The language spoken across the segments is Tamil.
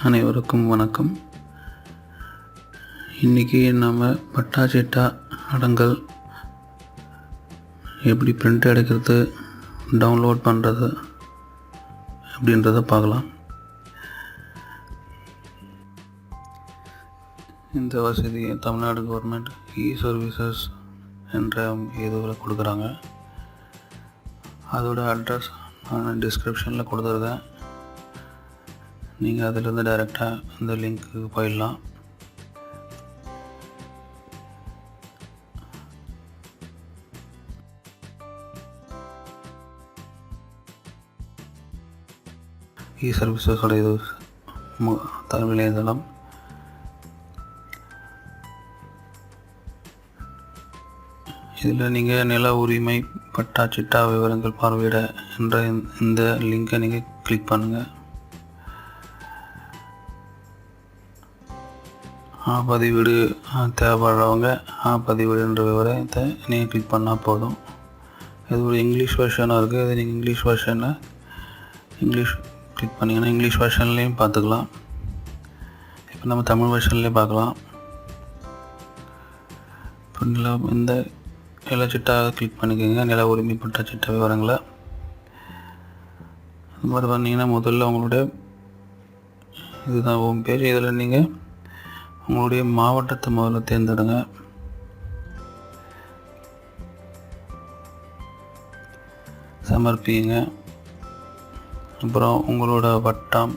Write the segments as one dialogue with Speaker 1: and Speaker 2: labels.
Speaker 1: அனைவருக்கும் வணக்கம். இன்றைக்கி நம்ம பட்டா சிட்டா அடங்கல் எப்படி பிரிண்ட் எடுக்கிறது, டவுன்லோட் பண்ணுறது அப்படின்றத பார்க்கலாம். இந்த வசதியை தமிழ்நாடு கவர்மெண்ட் இ-சர்வீசஸ் என்ற இதுவில் கொடுக்குறாங்க. அதோட அட்ரஸ் நான் டிஸ்கிரிப்ஷனில் கொடுத்துருக்கேன். நீங்கள் அதிலேருந்து டைரெக்டாக இந்த லிங்க்கு போயிடலாம். இ-சர்வீசஸோட இது தமிழ் இணையதளம். இதில் நீங்கள் நில உரிமை பட்டா சிட்டா விவரங்கள் பார்வையிட என்ற இந்த லிங்கை நீங்கள் கிளிக் பண்ணுங்கள். பதிவீடு தேவைப்படுறவங்க பதிவீடு என்ற விவரத்தை நீங்கள் கிளிக் பண்ணால் போதும். இது ஒரு இங்கிலீஷ் வெர்ஷனாக இருக்குது. இது நீங்கள் இங்கிலீஷ் கிளிக் பண்ணிங்கன்னா இங்கிலீஷ் வெர்ஷன்லேயும் பார்த்துக்கலாம். இப்போ நம்ம தமிழ் வெர்ஷன்லேயே பார்க்கலாம். இப்போ இந்த நில சிட்டா கிளிக் பண்ணிக்கோங்க. நில உரிமை பட்டா சிட்டா விவரங்களை அது மாதிரி பண்ணிங்கன்னா முதல்ல உங்களுடைய இதுதான் ஹோம் பேஜ். இதில் நீங்கள் உங்களுடைய மாவட்டத்தை முதல்ல தேர்ந்தெடுங்க. சமர்ப்பிங்க. அப்புறம் உங்களோட வட்டம்,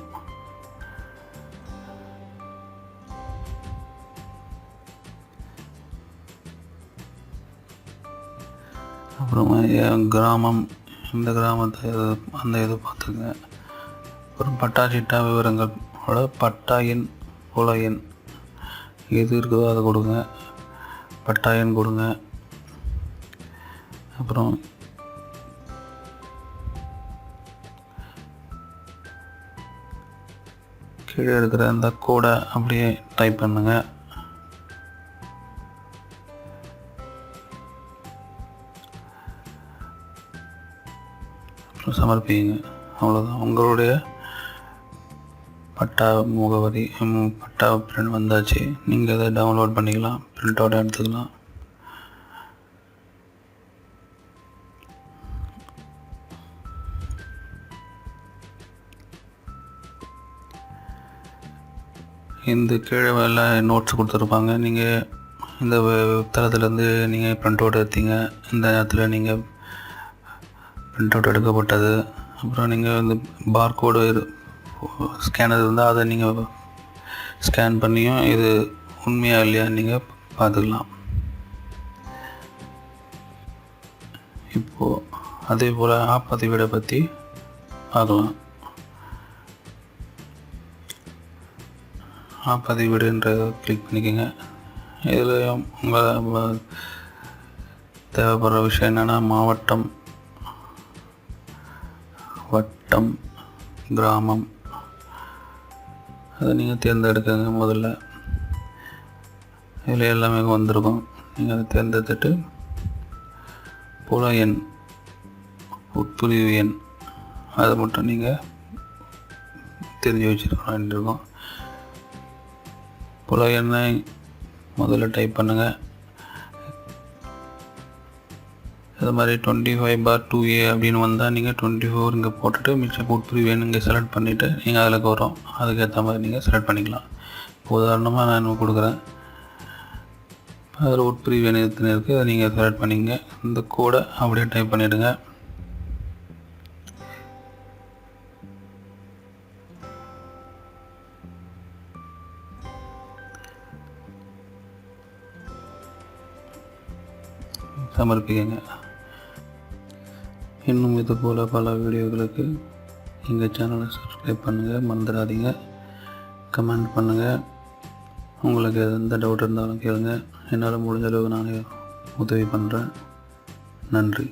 Speaker 1: அப்புறமா கிராமம், இந்த கிராமத்தை அந்த இது பார்த்துங்க. அப்புறம் பட்டா சிட்டா விவரங்களோட பட்டா எண், புல எண் எது இருக்குதோ அதை கொடுங்க. பட்டா எண் கொடுங்க. அப்புறம் கீழே இருக்கிற அந்த கோடை அப்படியே டைப் பண்ணுங்க. அப்புறம் சமர்ப்பிங்க. அவ்வளோதான், உங்களுடைய பட்டா முகவரி பட்டா பிரிண்ட் வந்தாச்சு. நீங்கள் அதை டவுன்லோட் பண்ணிக்கலாம், பிரிண்ட் அவுட் எடுத்துக்கலாம். இந்த கீழே எல்லாம் நோட்ஸ் கொடுத்துருப்பாங்க. நீங்கள் இந்த தளத்துலேருந்து நீங்கள் பிரிண்ட் அவுட் எடுத்தீங்க, இந்த நேரத்தில் நீங்கள் பிரிண்ட் அவுட் எடுக்கப்பட்டது. அப்புறம் நீங்கள் இந்த பார்கோடு ஸ்கேனர் இருந்தால் அதை நீங்கள் ஸ்கேன் பண்ணியும் இது உண்மையாக இல்லையா நீங்கள் பார்த்துக்கலாம். இப்போது அதே போல் பதிவீடை பற்றி பார்க்கலாம். பதிவீடுன்றதை கிளிக் பண்ணிக்கோங்க. இதில் உங்கள் தேவைப்படுற விஷயம் என்னென்னா மாவட்டம், வட்டம், கிராமம், அதை நீங்கள் தேர்ந்தெடுக்கங்க. முதல்ல இதில் எல்லாமே வந்திருக்கும். நீங்கள் அதை தேர்ந்தெடுத்துட்டு புல எண், உட்பிரிவு எண் அதை மட்டும் நீங்கள் தெரிஞ்சு வச்சுருக்கணும். புல எண்ணை முதல்ல டைப் பண்ணுங்கள். அது மாதிரி 25/2A அப்படின்னு வந்தால் நீங்கள் 24 இங்கே போட்டுட்டு மிச்சம் உட்பிரிவு எண் இங்கே செலக்ட் பண்ணிவிட்டு நீங்கள் அதில் வரும். அதுக்கேற்ற மாதிரி நீங்கள் செலக்ட் பண்ணிக்கலாம். இப்போ உதாரணமாக நான் கொடுக்குறேன். அதில் உட்பிரிவு எண் எத்தனை இருக்குது அதை நீங்கள் செலக்ட் பண்ணிங்க. இந்த கோடை அப்படியே டைப் பண்ணிவிடுங்க. சமர்ப்பிக்கங்க. இன்னும் இது போல் பல வீடியோக்களுக்கு எங்கள் சேனலை சப்ஸ்கிரைப் பண்ணுங்கள், மறந்துடாதீங்க. கமெண்ட் பண்ணுங்கள். உங்களுக்கு எந்த டவுட் இருந்தாலும் கேளுங்க. என்னால் முடிஞ்ச அளவுக்கு நான் உதவி பண்ணுறேன். நன்றி.